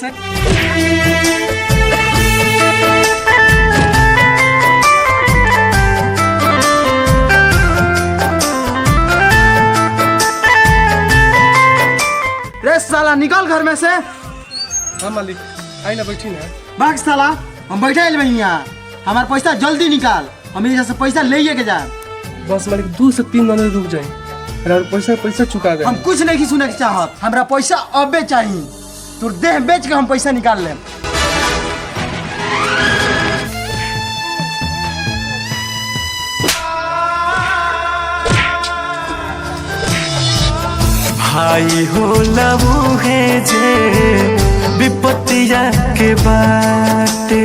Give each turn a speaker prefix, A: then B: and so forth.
A: से।
B: रे साला निकल घर में से।
A: हाँ मालिक, आई ना बैठी ना।
B: भाग साला, हम बैठे यहाँ। हमारा पैसा जल्दी निकाल, हम यहाँ से पैसा ले के जा।
A: बस मालिक 2 से 3 महीने रुक जाए और पैसा चुका दे।
B: हम कुछ नहीं सुने के चाहत, हमरा पैसा अबे चाहिए। तोर देह बेच के हम पैसा निकाल ले।
C: भाई हो लबू है जे विपत्तिया के बाटे।